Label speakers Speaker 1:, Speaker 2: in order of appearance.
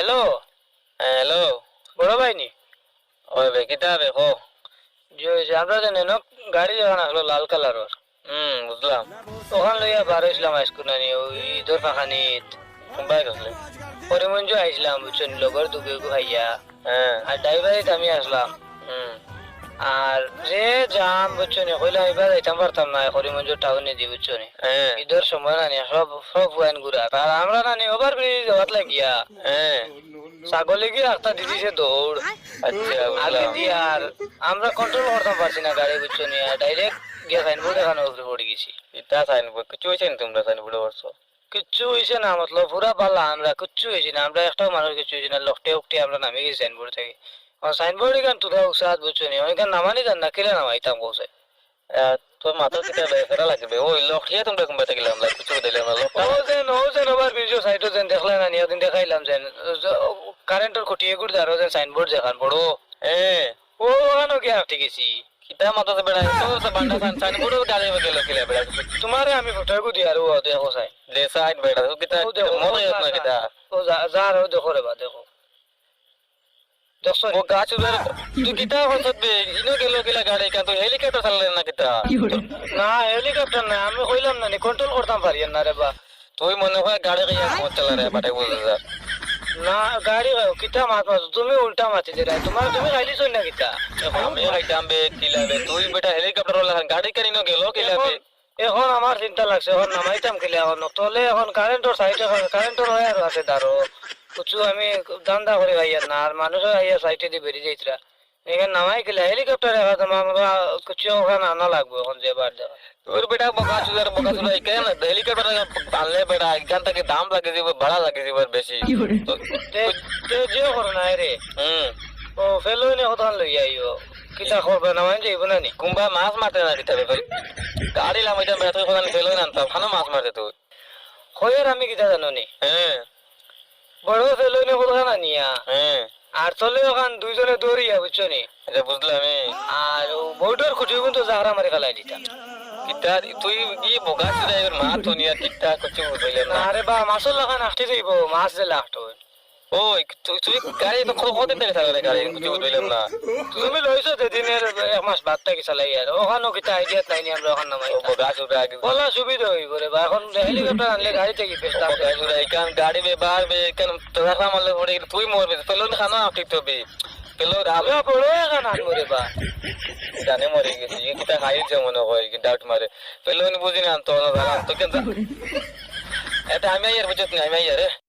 Speaker 1: Hello.
Speaker 2: Hello.
Speaker 1: বড় ভাই নি?
Speaker 2: ওই বে কিতা বে কো।
Speaker 1: যে আমরা যে নেন গাড়ি যখন আসলো লাল কালারের,
Speaker 2: বুঝলাম।
Speaker 1: ওখান লইয়া বার হইছিলাম আইসকুল নানি ওই ঈদের ফাঁকানিত।
Speaker 2: কোনবাই গেলে?
Speaker 1: করিমগঞ্জ আইছিলাম বুঝছেন, লগর দুগে ভাইয়া।
Speaker 2: হ্যাঁ।
Speaker 1: আর ড্রাইভারিত আমি আসলাম।
Speaker 2: হুম।
Speaker 1: আর যে জাম বুঝছেন, কইলাম এবার যাইতাম পারতাম না করিমগঞ্জ টাউনে দি বুঝছেন।
Speaker 2: হ্যাঁ।
Speaker 1: ঈদের সময় নানি সব সব ওয়াইন গুড়া আর আমরা নানি ওভার ব্রিজ যাওয়াত লাগিয়া
Speaker 2: হ্যাঁ।
Speaker 1: ছাগলে গিয়ে রাস্তা দিয়ে দিছে দৌড়।
Speaker 2: আচ্ছা
Speaker 1: আগে
Speaker 2: বুঝলাম।
Speaker 1: দিয়ে আর আমরা কন্ট্রোল করতাম পারছি না গাড়ি বুঝছেন, ডাইরেক্ট গিয়ে সাইনবোর্ড এখানে উপরে পড়ে গেছি।
Speaker 2: ইটা সাইনবোর্ড কিছু হয়েছে না তোমরা সাইনবোর্ড করছো?
Speaker 1: কিচ্ছু হয়েছে না, মতলব পুরা পাল্লা আমরা কিচ্ছু হয়েছি না, আমরা একটাও মানুষ কিছু হয়েছি না, লকটে উকটে আমরা নামে গেছি সাইনবোর্ড থেকে। সাইনবোর্ড এখান তুলা উৎসাহ বুঝছেন, ওইখান নামানি যান না কিলে নামাইতাম কৌছে।
Speaker 2: তোর মাথা কিটা বেকার লাগবে ওই লক্ষিয়া তোমরা কোনবাই গেলাম আমরা কিছু দিলাম না লোক।
Speaker 1: ও যেন আবার বিজু সাইডও যেন দেখলে না নিয়ে দিন দেখাইলাম যেন কারেন্টের খুঁটিয়ে গুড় দাঁড়ো যেন সাইনবোর্ড দেখান বড়।
Speaker 2: হ্যাঁ।
Speaker 1: ও ওখানে গিয়ে আটকে গেছি।
Speaker 2: কিতা মাথা বেড়া তো বান্ডা সাইনবোর্ড গাড়ি গেল কিলা বেড়া।
Speaker 1: তোমারে আমি ফটো দিই আর ও দেখো সাই
Speaker 2: দে সাইড বেড়া কিতা
Speaker 1: ও দেখো
Speaker 2: মনে হয় না কিতা।
Speaker 1: ও যা আর দেখো রে বা দেখো দেখছো
Speaker 2: ও গাছ উড়ার তুই কিতা হছত বে ইনো গেল কিলা গাড়ি কান তো হেলিকপ্টার চালালেন না কিতা।
Speaker 1: না হেলিকপ্টার না, আমি কইলাম না কন্ট্রোল করতাম পারি না রে বা।
Speaker 2: তুই মনে হয় গাড়ি গিয়া মোট চালা রে বাটে বুঝা যা।
Speaker 1: না গাড়ি কিতা মাত তুমি উল্টা মাতি দে তোমার তুমি খাইলিছ না কিতা।
Speaker 2: আমি হাইতাম বে কিলা বে তুই বেটা হেলিকপ্টার ওলা গাড়ি কারি ন গেল কিলা বে।
Speaker 1: এখন আমার চিন্তা লাগছে, এখন নামাইতাম কিলা এখন তলে এখন কারেন্টর সাইডে কারেন্টর হয় আর আছে দাঁড়ো কিছু আমি দান্দা করে ভাইয়ার না আর মানুষের আইয়া সাইডে দিয়ে বেরিয়ে যাইতরা এখানে নামাই কিলা হেলিকপ্টার এখন তোমার কিছু ওখানে আনা লাগবে এখন যেবার যাওয়া।
Speaker 2: তোর বেটা বকা চুদার কেন হেলিকপ্টার আনলে বেটা এখান থেকে দাম লাগে যাব ভাড়া লাগে যাব বেশি।
Speaker 1: যে করো না রে
Speaker 2: হুম।
Speaker 1: ও ফেলো নে কোথান লই আইও কিতা করবে নামাই যাইব না নি।
Speaker 2: কুম্বা মাছ মারতে না দিতে হবে গাড়ি লামাইতাম বেটা তুই কোথান ফেলো না আনতাম খানো মাছ মারতে তুই।
Speaker 1: খয়ের আমি কিতা জানো নি
Speaker 2: হ্যাঁ।
Speaker 1: বড় ফেলো নে কোথান আনিয়া
Speaker 2: হ্যাঁ।
Speaker 1: আর চলে ওখান দুইজনে দৌড়িয়া বুঝছো নি।
Speaker 2: এটা বুঝলাম
Speaker 1: আর বউটার খুঁটি কিন্তু জাহরা মারি ফেলাই দিতাম।
Speaker 2: কিতা তুই কি বগা চুদার মা তো নিয়া কিতা কিছু বুঝলে না।
Speaker 1: আরে বা মাছের লাগান আটতে যাইব মাছ যে লাগাতো
Speaker 2: ওই তুই গাড়ি তো কত দিন থাকে গাড়ি কিছু বুঝলাম না।
Speaker 1: তুমি লইছো দিনের এক মাস বাদ থেকে চালাই আর ওখানেও কিতা আইডিয়া নাই নি আমরা ওখান নামাই
Speaker 2: বগা চুদা
Speaker 1: বলা সুবিধা হইব রে বা এখন হেলিকপ্টার আনলে গাড়ি থেকে বেস্ট
Speaker 2: বগা চুদা এখান গাড়ি বে বার বে কেন তোরা মারলে পড়ে তুই মরবে পেলো না খানা ঠিক তো বে পেলো
Speaker 1: আমি বড় এখন আনবো রে বা
Speaker 2: জানে মরে গেছি কিতা খাইছে মনে হয় ডাউট মারে পেলো বুঝি না তো না তো কেন এটা আমি আর বুঝত না আমি আর